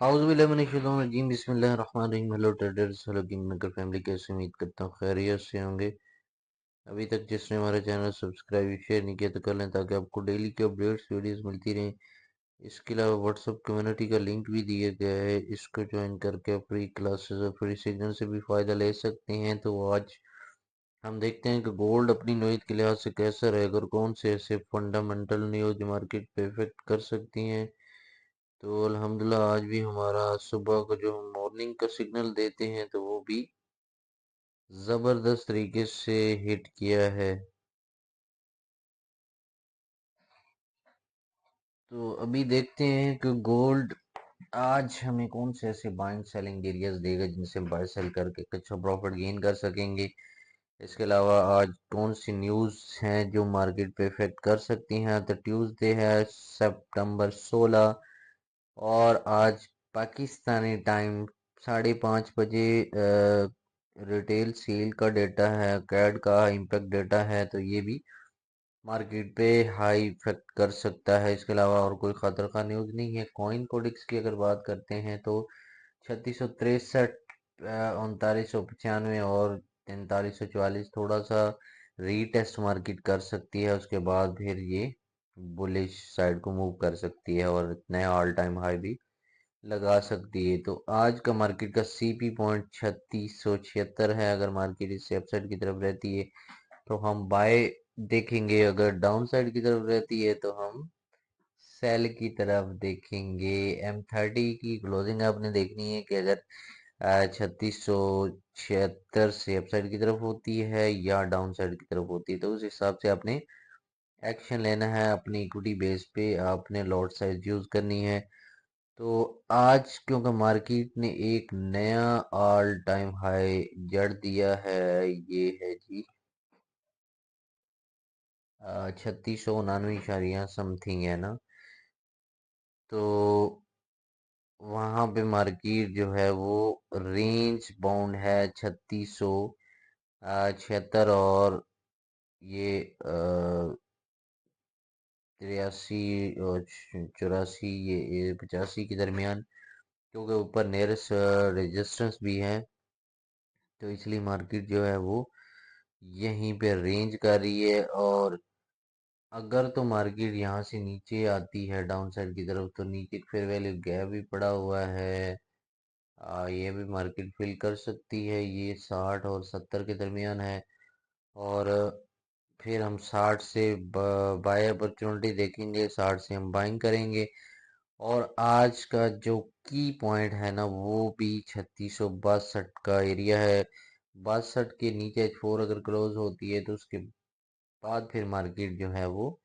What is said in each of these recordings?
औज़ुबिल्लाहि बिस्मिल्लाहिर्रहमानिर्रहीम। Hello traders, hello king maker family, कैसे उम्मीद करता हूँ खैरियत से होंगे। अभी तक जिसने हमारा चैनल सब्सक्राइब शेयर नहीं किया तो कर लें, ताकि आपको डेली की अपडेट्स वीडियोस मिलती रहें। इसके अलावा व्हाट्सअप कम्युनिटी का लिंक भी दिया गया है, इसको ज्वाइन करके आप फ्री क्लासेस और फ्री सिग्नल से भी फ़ायदा ले सकते हैं। तो आज हम देखते हैं कि गोल्ड अपनी नोयत के लिहाज से कैसा रहेगा और कौन से ऐसे फंडामेंटल न्यूज मार्केट पे इफेक्ट कर सकती हैं। तो अल्हम्दुलिल्लाह आज भी हमारा सुबह को जो हम मॉर्निंग का सिग्नल देते हैं तो वो भी ज़बरदस्त तरीके से हिट किया है। तो अभी देखते हैं कि गोल्ड आज हमें कौन से ऐसे बाइंग सेलिंग एरियाज देगा जिनसे हम बाय सेल करके अच्छा प्रॉफिट गेन कर सकेंगे। इसके अलावा आज कौन सी न्यूज़ हैं जो मार्केट पे इफेक्ट कर सकती हैं। तो ट्यूसडे है, सितंबर 16, और आज पाकिस्तानी टाइम 5:30 बजे रिटेल सेल का डेटा है, कैड का इम्पैक्ट डेटा है, तो ये भी मार्केट पे हाई इफेक्ट कर सकता है। इसके अलावा और कोई खतर का न्यूज़ नहीं है। कॉइन कोडिक्स की अगर बात करते हैं तो 3663, 3995 और 4344 थोड़ा सा रीटेस्ट मार्केट कर सकती है। उसके बाद फिर ये बुलिश साइड को मूव कर सकती है और नया ऑल टाइम हाई भी लगा सकती है। तो आज का मार्केट का सीपी पॉइंट 3676 है। अगर मार्केट इससे अपसाइड की तरफ रहती है तो हम बाय देखेंगे, अगर डाउन साइड की तरफ रहती है तो हम सेल की तरफ देखेंगे। M30 की क्लोजिंग आपने देखनी है कि अगर 3676 से अपसाइड की तरफ होती है या डाउन साइड की तरफ होती है, तो उस हिसाब से आपने एक्शन लेना है। अपनी इक्विटी बेस पे आपने लॉट साइज यूज करनी है। तो आज क्योंकि मार्केट ने एक नया ऑल टाइम हाई जड़ दिया है, ये है जी 3699 समथिंग है ना। तो वहां पे मार्केट जो है वो रेंज बाउंड है 3676, और ये 83 और 84, ये 85 के दरमियान, क्योंकि ऊपर नियरेस्ट रेजिस्टेंस भी है, तो इसलिए मार्केट जो है वो यहीं पे रेंज कर रही है। और अगर तो मार्केट यहाँ से नीचे आती है डाउन साइड की तरफ, तो नीचे फेयर वैल्यू गैप भी पड़ा हुआ है। ये भी मार्केट फिल कर सकती है। ये 60 और 70 के दरमियान है, और फिर हम 60 से बाय अपॉर्चुनिटी देखेंगे, 60 से हम बाइंग करेंगे। और आज का जो की पॉइंट है ना, वो भी 3662 का एरिया है। 62 के नीचे H4 अगर क्लोज होती है तो उसके बाद फिर मार्केट जो है वो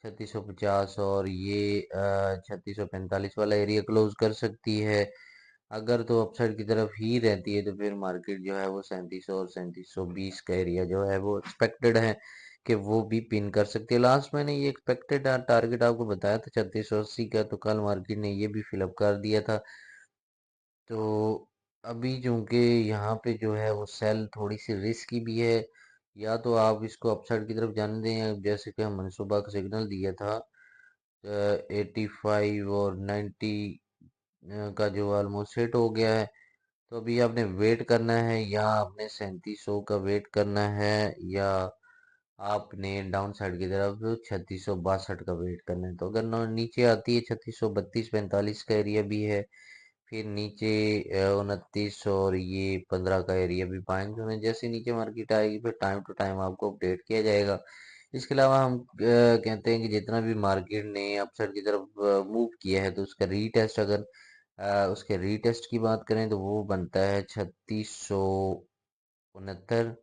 3650 और ये 3645 वाला एरिया क्लोज कर सकती है। अगर तो अपसाइड की तरफ ही रहती है तो फिर मार्केट जो है वो 3700 और 3720 का एरिया जो है वो एक्सपेक्टेड है कि वो भी पिन कर सकती है। लास्ट मैंने ये एक्सपेक्टेड टारगेट आपको बताया था 3680 का, तो कल मार्केट ने ये भी फिलअप कर दिया था। तो अभी चूंकि यहाँ पे जो है वो सेल थोड़ी सी रिस्की भी है, या तो आप इसको अपसाइड की तरफ जाने दें, जैसे कि हम मनसूबा का सिग्नल दिया था 85 और 90 का जो ऑलमोस्ट सेट हो गया है। तो अभी आपने वेट करना है, या आपने 3700 का वेट करना है, या आपने डाउन साइड की तरफ 3662 का वेट करना है। तो अगर नीचे आती है 3632 45 का एरिया भी है, फिर नीचे 29 और ये 15 का एरिया भी बाइंग जोन है। जैसे नीचे मार्केट आएगी फिर टाइम टू टाइम आपको अपडेट किया जाएगा। इसके अलावा हम कहते हैं कि जितना भी मार्केट ने अपसाइड की तरफ मूव किया है, तो उसका रीटेस्ट अगर उसके रीटेस्ट की बात करें तो वो बनता है 3669,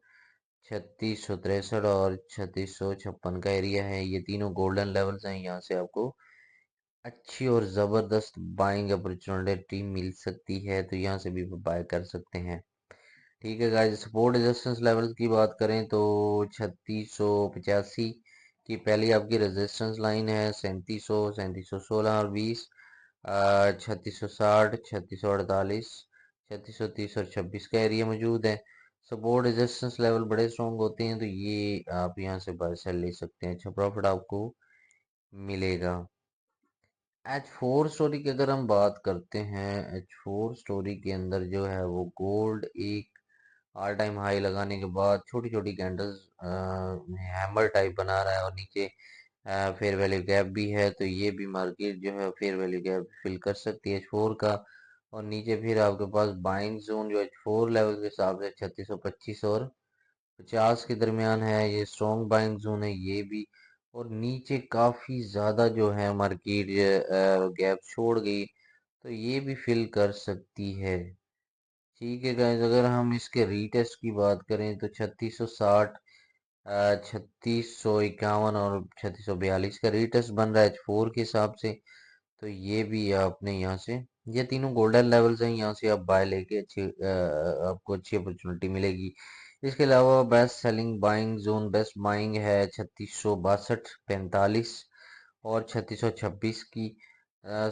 3663 और 3656 का एरिया है। ये तीनों गोल्डन लेवल्स हैं, यहाँ से आपको अच्छी और ज़बरदस्त बाइंग अपॉर्चुनिटी मिल सकती है, तो यहाँ से भी बाय कर सकते हैं। ठीक है गाइस, सपोर्ट रेजिस्टेंस लेवल्स की बात करें तो 3685 की पहली आपकी रेजिस्टेंस लाइन है, 3700, 3716 और 20, 3660, 3648, 3630 और 26 का एरिया मौजूद है। सपोर्ट रेजिस्टेंस लेवल बड़े स्ट्रॉन्ग होते हैं, तो ये आप यहाँ से बाय सेल ले सकते हैं, अच्छा प्रॉफिट आपको मिलेगा। H4 स्टोरी की अगर हम बात करते हैं, H4 स्टोरी के अंदर जो है वो गोल्ड एक ऑल टाइम हाई लगाने के बाद छोटी छोटी कैंडल्स हैमर टाइप बना रहा है, और नीचे फेयर वैल्यू गैप भी है, तो ये भी मार्केट जो है फेयर वैल्यू गैप फिल कर सकती है H4 का। और नीचे फिर आपके पास बाइंग जोन जो H4 लेवल के हिसाब से 3625 और 50 के दरमियान है, ये स्ट्रॉन्ग बाइंग जोन है ये भी। और नीचे काफी ज्यादा जो है मार्केट गैप छोड़ गई, तो ये भी फिल कर सकती है। ठीक है गाइस, अगर हम इसके रीटेस्ट की बात करें तो 3660, 3651 और 3642 का रीटेस्ट बन रहा है H4 के हिसाब से। तो ये भी आपने यहाँ से, ये तीनों गोल्डन लेवल्स हैं, यहाँ से आप बाय लेके आपको अच्छी अपॉर्चुनिटी मिलेगी। इसके अलावा best selling buying zone, best buying है 3662, 45 और 3626 की।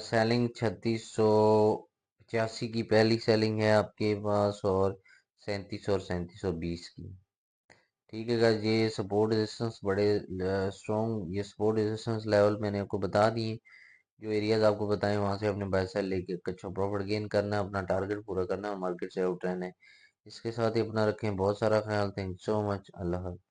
सेलिंग 3685 की पहली सेलिंग है आपके पास, और 37 और 3720 की। ठीक है गाइस, ये सपोर्ट रेजिस्टेंस बड़े स्ट्रॉन्ग, ये सपोर्ट रेजिस्टेंस लेवल मैंने आपको बता दिए। जो एरियाज आपको बताएं वहां से अपने बाय सेल लेके अच्छा प्रॉफिट गेन करना है, अपना टारगेट पूरा करना है और मार्केट से आउट रहना है। इसके साथ ही अपना रखें बहुत सारा ख्याल। Thank so much. अल्लाह हाफ़िज़।